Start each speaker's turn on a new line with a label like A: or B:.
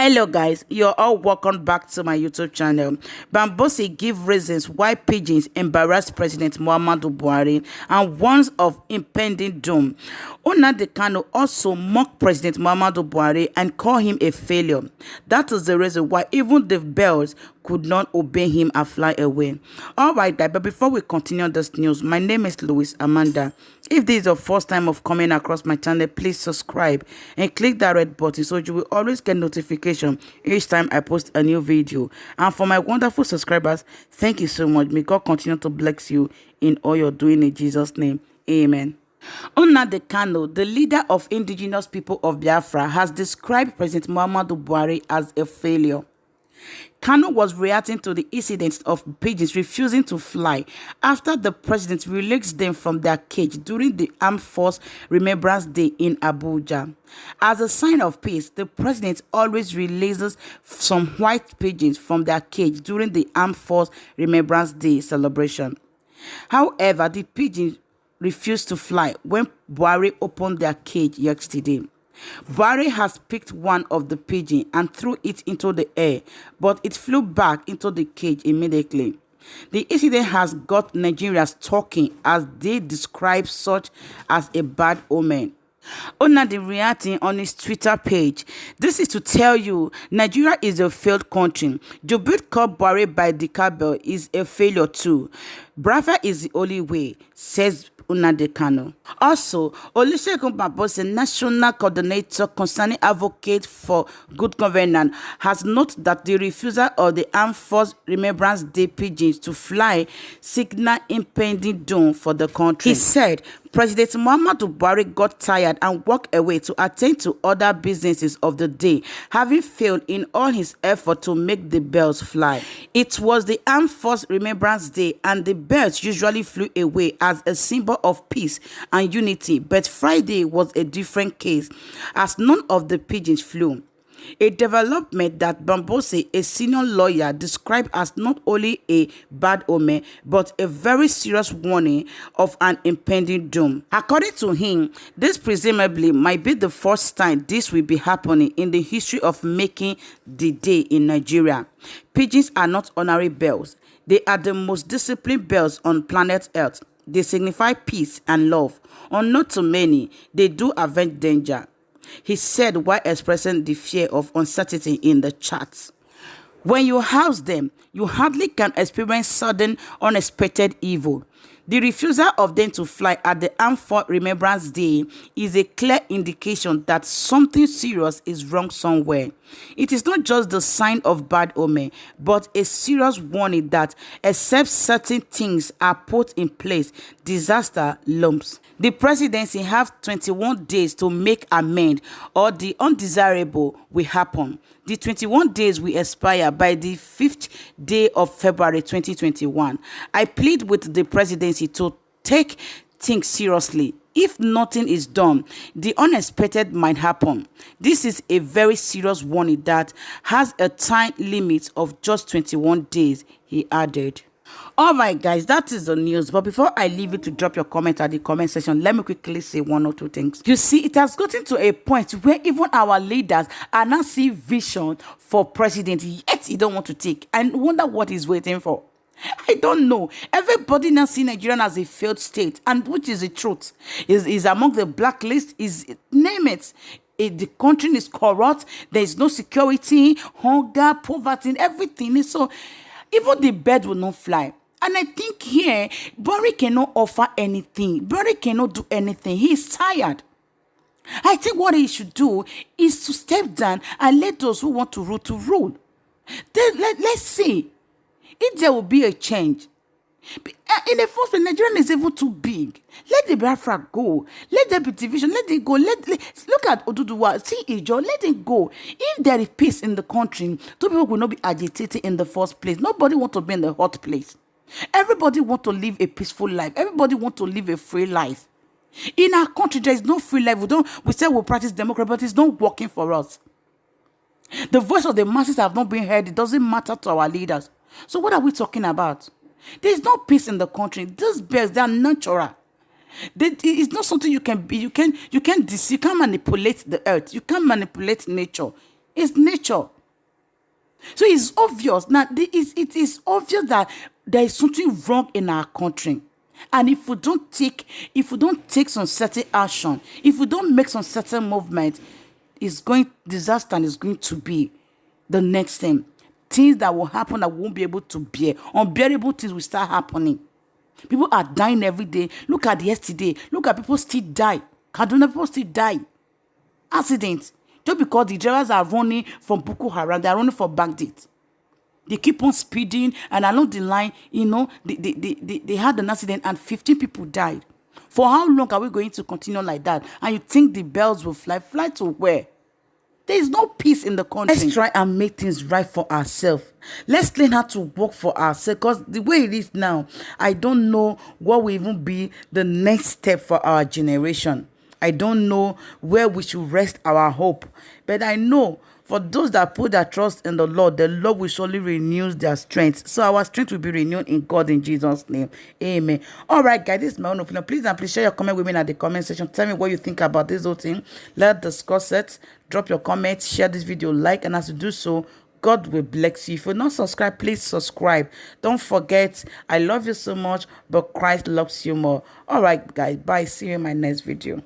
A: Hello guys, you're all welcome back to my YouTube channel. Bambosi give reasons why pigeons embarrass President Muhammadu Buhari and warns of impending doom. Nnamdi Kanu also mocked President Muhammadu Buhari and called him a failure. That is the reason why even the birds could not obey him and fly away. Alright guys, but before we continue this news, my name is Louis Amanda. If this is your first time of coming across my channel, please subscribe and click that red button so you will always get notification each time I post a new video. And for my wonderful subscribers, thank you so much. May God continue to bless you in all you're doing in Jesus' name. Amen. Nnamdi Kanu, the leader of indigenous people of Biafra, has described President Muhammadu Buhari as a failure. Kanu was reacting to the incidents of pigeons refusing to fly after the president released them from their cage during the Armed Force Remembrance Day in Abuja. As a sign of peace, the president always releases some white pigeons from their cage during the Armed Force Remembrance Day celebration. However, the pigeons refused to fly when Buhari opened their cage yesterday. Buhari has picked one of the pigeons and threw it into the air, but it flew back into the cage immediately. The incident has got Nigerians talking as they describe such as a bad omen. Nnamdi reacting on his Twitter page. This is to tell you Nigeria is a failed country. Jubilee called Buhari by the cable is a failure too. Biafra is the only way, says Nnamdi Kanu. Also, Olusegun Bambosi, national coordinator concerning advocate for good governance, has noted that the refusal of the Armed Force Remembrance Day pigeons to fly signal impending doom for the country. He said President Muhammadu Buhari got tired and walked away to attend to other businesses of the day, having failed in all his effort to make the birds fly. It was the Armed Force Remembrance Day and the birds usually flew away as a symbol of peace and unity, but Friday was a different case as none of the pigeons flew. A development that Bambosi, a senior lawyer, described as not only a bad omen but a very serious warning of an impending doom. According to him, this presumably might be the first time this will be happening in the history of making the day in Nigeria. Pigeons are not ordinary birds. They are the most disciplined birds on planet Earth. They signify peace and love. Unknown to many, they do avenge danger, he said while expressing the fear of uncertainty in the chat. When you house them, you hardly can experience sudden, unexpected evil. The refusal of them to fly at the Armed Force Remembrance Day is a clear indication that something serious is wrong somewhere. It is not just the sign of bad omen, but a serious warning that, except certain things are put in place, disaster looms. The presidency have 21 days to make amend, or the undesirable will happen. The 21 days will expire by the 5th day of February 2021. I plead with the presidency to take things seriously. If nothing is done, the unexpected might happen. This is a very serious warning that has a time limit of just 21 days, he added. Alright guys, that is the news. But before I leave you to drop your comment at the comment section, let me quickly say one or two things. You see, it has gotten to a point where even our leaders are now seeing vision for president, yet he don't want to take. And wonder what he's waiting for. I don't know. Everybody now see Nigeria as a failed state, and which is the truth. Is among the blacklist, is name it. The country is corrupt, there is no security, hunger, poverty, everything. So even the bird will not fly. And I think here, Buhari cannot offer anything. Buhari cannot do anything. He is tired. I think what he should do is to step down and let those who want to rule. Let's see if there will be a change. In the first place, Nigeria is even too big. Let the Biafra go. Let there be division. Let it go. Look at Oduduwa. See Ijo. Let it go. If there is peace in the country, two people will not be agitated in the first place. Nobody wants to be in the hot place. Everybody wants to live a peaceful life. Everybody wants to live a free life. In our country, there is no free life. We say we practice democracy, but it's not working for us. The voice of the masses have not been heard. It doesn't matter to our leaders. So what are we talking about? There is no peace in the country. These birds, they are natural. It's not something you can be. You can't deceive. You can't manipulate the earth. You can't manipulate nature. It's nature. So it's obvious now. It is obvious that there is something wrong in our country, and if we don't take some certain action, if we don't make some certain movement, disaster is going to be the next thing. Things that will happen that we won't be able to bear. Unbearable things will start happening. People are dying every day. Look at yesterday. Look at people still die. Kaduna people still die. Accidents. Just because the drivers are running from Boko Haram, they are running for bandits. They keep on speeding, and along the line, they had an accident and 15 people died. For how long are we going to continue like that? And you think the bells will fly? Fly to where? There is no peace in the country. Let's try and make things right for ourselves. Let's learn how to work for ourselves, because the way it is now, I don't know what will even be the next step for our generation. I don't know where we should rest our hope. But I know for those that put their trust in the Lord will surely renew their strength. So our strength will be renewed in God, in Jesus' name. Amen. All right, guys, this is my own opinion. Please share your comment with me in the comment section. Tell me what you think about this whole thing. Let's discuss it. Drop your comments. Share this video, like, and as you do so, God will bless you. If you're not subscribed, please subscribe. Don't forget, I love you so much, but Christ loves you more. All right, guys, bye. See you in my next video.